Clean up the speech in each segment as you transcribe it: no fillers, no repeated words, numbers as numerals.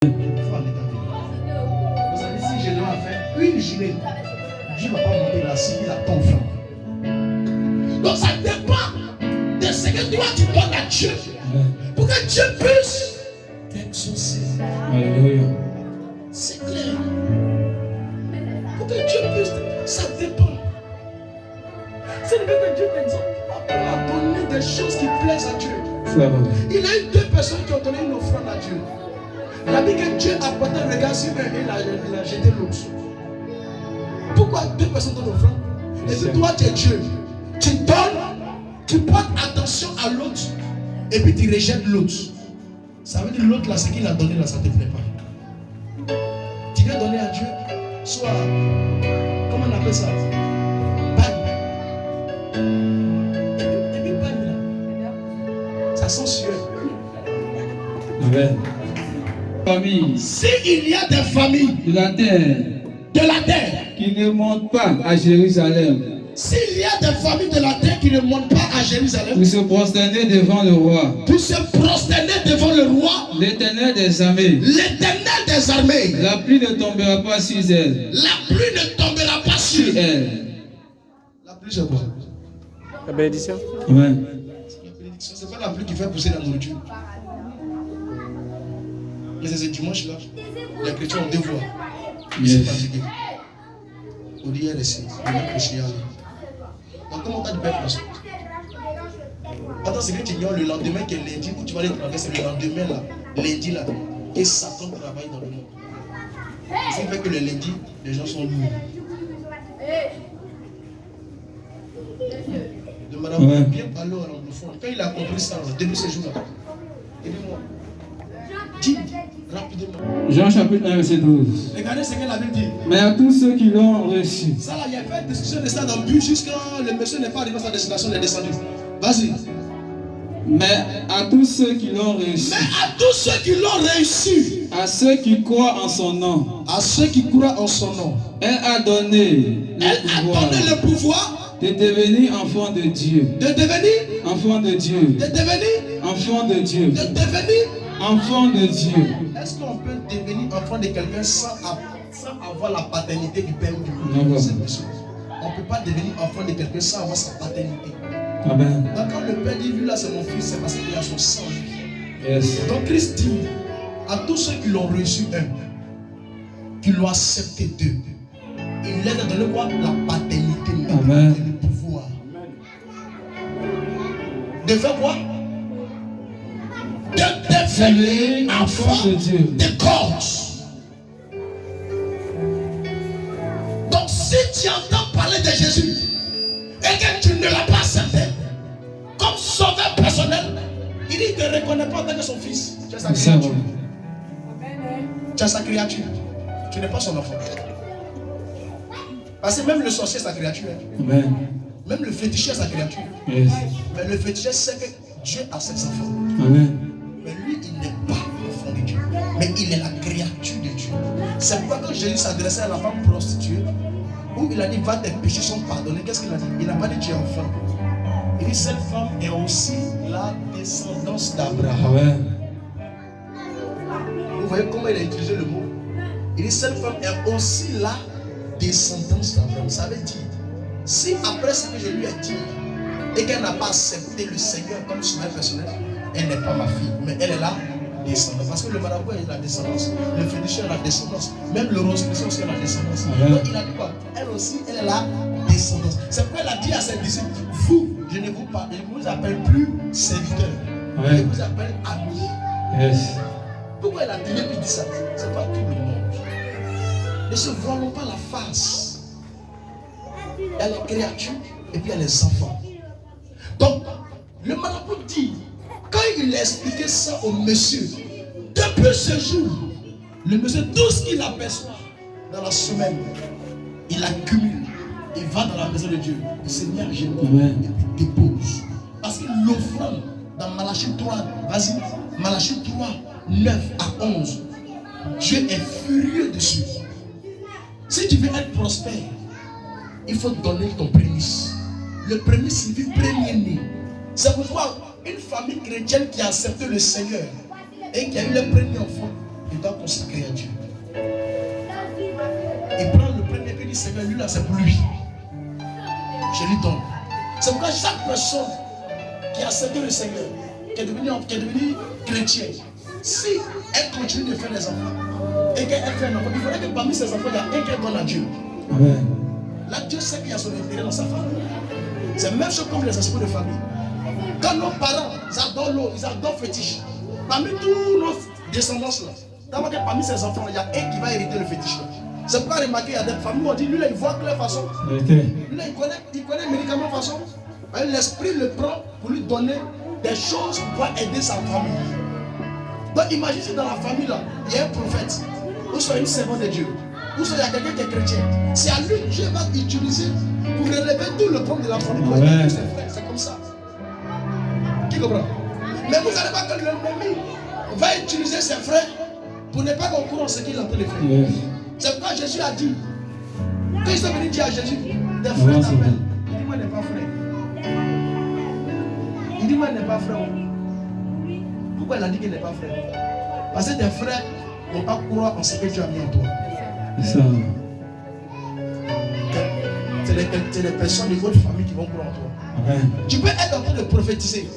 Vous avez dit, si je dois faire une journée, Dieu ne va pas monter la cible à ton frère. Donc ça dépend de ce que toi tu donnes à Dieu pour que Dieu puisse t'exaucer. Alléluia. C'est clair. Pour que Dieu puisse, ça dépend. C'est le fait que Dieu t'exauce. Papa a donné des choses qui plaisent à Dieu. Il a eu deux personnes qui ont donné une offrande à Dieu. Il a dit que Dieu a porté le regard sur un et il a jeté l'autre. Pourquoi deux personnes donnent l'offrande? Et puis toi tu es Dieu. Tu donnes, tu portes attention à l'autre et puis tu rejettes l'autre. Ça veut dire l'autre là, ce qu'il a donné là, ça ne te plaît pas. Tu viens donner à Dieu, soit, comment on appelle ça? Bagne. Et puis bagne là. Ça sent sueur. Amen. Famille. S'il y a des familles De la terre qui ne montent pas à Jérusalem s'il y a des familles de la terre qui ne montent pas à Jérusalem pour se prosterner devant le roi, pour se prosterner devant le roi, l'Éternel des armées, l'Éternel des armées, la pluie ne tombera pas sur elle. la pluie ne tombera pas sur Elle. La pluie c'est quoi? La bénédiction. Amen. La bénédiction, c'est pas la pluie qui fait pousser la nourriture. Mais c'est ce dimanche là, les chrétiens ont deux voix. Ils sont fatigués. Au hier ici, le même chien. Donc comment t'as du peuple là? Attends, c'est que tu ignores le lendemain qui est lundi où tu vas aller travailler, c'est le lendemain là, lundi là, et Satan travaille dans le monde. Ce qui fait que le lundi, les gens sont lourds. De madame, Ouais. bien parler en anglophone. Quand il a compris ça, depuis ce jour-là, aidez-moi. Dis rapidement. Jean chapitre 1 verset 12. Regardez ce que la Bible dit. Mais à tous ceux qui l'ont reçu, Ça là, il y a fait une discussion de ça dans le but jusqu'à le monsieur n'est pas arrivé à sa destination, il est descendu. Vas-y. mais à tous ceux qui l'ont reçu, Mais à tous ceux qui l'ont réussi, à ceux qui croient en son nom, à ceux qui croient en son nom, elle a donné elle le a pouvoir donné le pouvoir de devenir enfant de Dieu. de devenir, Enfant de Dieu. de devenir, Enfant de Dieu. de devenir. Enfant de Dieu. Est-ce qu'on peut devenir enfant de quelqu'un sans avoir la paternité du Père ou du Non. Père? On ne peut pas devenir enfant de quelqu'un sans avoir sa paternité. Amen. Donc quand le Père dit, lui là c'est mon fils, c'est parce qu'il a son sang. Yes. Donc Christ dit à tous ceux qui l'ont reçu qui l'ont accepté d'eux, il leur a donné quoi? La paternité, Amen. et le pouvoir. De faire quoi? De devenir enfant de Dieu. de corps. Donc si tu entends parler de Jésus et que tu ne l'as pas accepté comme sauveur personnel, il dit qu'il ne te reconnaît pas en tant que son fils. Tu es sa C'est créature. vrai. Tu es sa créature. Tu n'es pas son enfant. Parce que même le sorcier est sa créature. Amen. Même le féticheur est sa créature. Yes. Mais le féticheur sait que Dieu a ses enfants. Amen. Mais lui, il n'est pas l'enfant de Dieu. Mais il est la créature de Dieu. C'est pourquoi quand Jésus s'adressait à la femme prostituée, où il a dit, va tes péchés sont pardonnés, qu'est-ce qu'il a dit? Il n'a pas dit tu es enfant. Il dit, cette femme est aussi la descendance d'Abraham. Amen. Vous voyez comment il a utilisé le mot? Il dit, cette femme est aussi la descendance d'Abraham. Ça veut dire, si après ce que je lui ai dit, et qu'elle n'a pas accepté le Seigneur comme sauveur personnel, elle n'est pas ma fille, mais elle est la descendance. Parce que le marabout est la descendance, le féticheur est la descendance, même le rose-christian aussi est la descendance. Donc il a dit quoi? Elle aussi, elle est la descendance. C'est pourquoi elle a dit à ses disciples, vous, je ne vous appelle plus serviteur, je vous appelle ami. Yes. Pourquoi elle a dit et dit ça? C'est pas tout le monde. Ne se voilons pas la face. Elle est créature et puis elle est enfant. Donc, le marabout dit, quand il a expliqué ça au monsieur, depuis ce jour, le monsieur, tout ce qu'il aperçoit dans la semaine, il accumule. Il va dans la maison de Dieu. Le Seigneur génie et puis dépose. Parce que l'offrande dans Malachie 3, vas-y, Malachie 3, 9 à 11, Dieu est furieux dessus. Si tu veux être prospère, il faut donner ton prémisse. Le prémisse signifie premier-né. C'est pourquoi une famille chrétienne qui a accepté le Seigneur et qui a eu le premier enfant, il doit consacrer à Dieu. Il prend le premier et dit Seigneur, lui là c'est pour lui. Je lui donne. C'est pourquoi chaque personne qui a accepté le Seigneur, qui est devenu chrétien, si elle continue de faire des enfants et qu'elle fait un enfant, il faudrait que parmi ses enfants, il y a un qu'elle donne à Dieu. Amen. Là, Dieu sait qu'il y a son intérêt dans sa famille. C'est la même chose comme les esprits de famille. Quand nos parents, ils adorent l'eau, ils adorent fétiche. Parmi tous nos descendants là, d'abord que parmi ces enfants, il y a un qui va hériter le fétiche là. C'est pourquoi remarquer, il y a des familles où on dit, lui là, il voit clair façon. Lui là, il connaît le médicament façon. L'esprit le prend pour lui donner des choses pour aider sa famille. Donc imagine si dans la famille là, il y a un prophète, ou soit une servante de Dieu, ou soit il y a quelqu'un qui est chrétien. C'est à lui que Dieu va utiliser pour relever tout le problème de la famille. Pour aider ses frères. C'est comme ça. Qui comprend? Mais vous n'allez pas que l'ennemi va utiliser ses frères pour ne pas concourir en ce qu'il est en train de faire. Yes. C'est pourquoi Jésus a dit, quand ils sont venus dire à Jésus, des frères t'appellent. Il dit, moi je n'ai pas frère. Il dit, moi je n'ai pas frère. Pourquoi il a dit qu'il n'est pas frère? Parce que tes frères ne vont pas croire en ce que Dieu a mis en toi. C'est ça. C'est les personnes de votre famille qui vont croire en toi. Amen. Tu peux être en train de prophétiser.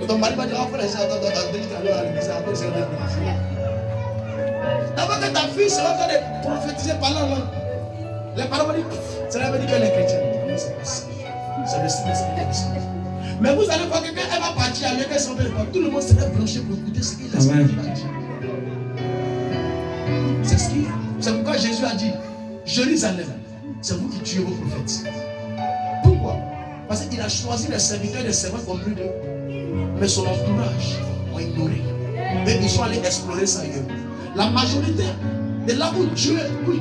Et ton mari va dire, frère, d'abord que ta fille sera en train de prophétiser par là. Les parents vont dire, cela veut dire qu'elle est chrétienne. C'est le Seigneur. Mais vous allez voir que quand elle va partir avec elle, tout le monde sera branché pour écouter ce qu'il a dit. C'est pourquoi Jésus a dit, Jérusalem, c'est vous qui tuez vos prophètes. Pourquoi? Parce qu'il a choisi les serviteurs et les servants comme plus d'eux. Mais son entourage ont ignoré. Et ils sont allés explorer ça ailleurs. La majorité de là où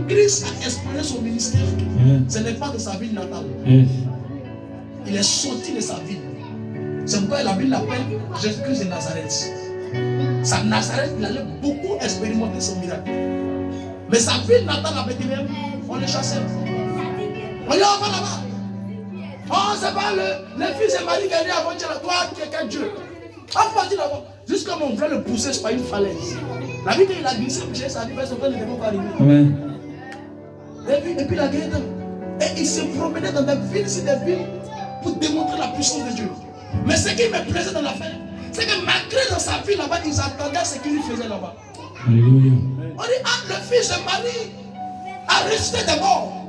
Christ a exploré son ministère, ce n'est pas de sa ville natale. Il est sorti de sa ville. C'est pourquoi la Bible l'appelle Jésus-Christ de Nazareth. Sa Nazareth, il allait beaucoup expérimenter son miracle. Mais sa ville natale à Bethléem, on le chassait. On lui envoie là-bas. Oh, c'est pas le fils de Marie qui est né avant Dieu, toi qui es Dieu. On partit là-bas. Jusqu'à mon frère le pousser par une falaise. La vie qu'il a glissé, sa vie, son frère ne devait pas arriver. Amen. Et puis il a gagné. Et il se promenait dans des villes, c'est des villes, pour démontrer la puissance de Dieu. Mais ce qui me plaisait dans l'affaire, c'est que malgré dans sa vie là-bas, ils attendaient ce qu'il lui faisait là-bas. Alléluia. On dit, ah, le fils de Marie a ressuscité des morts.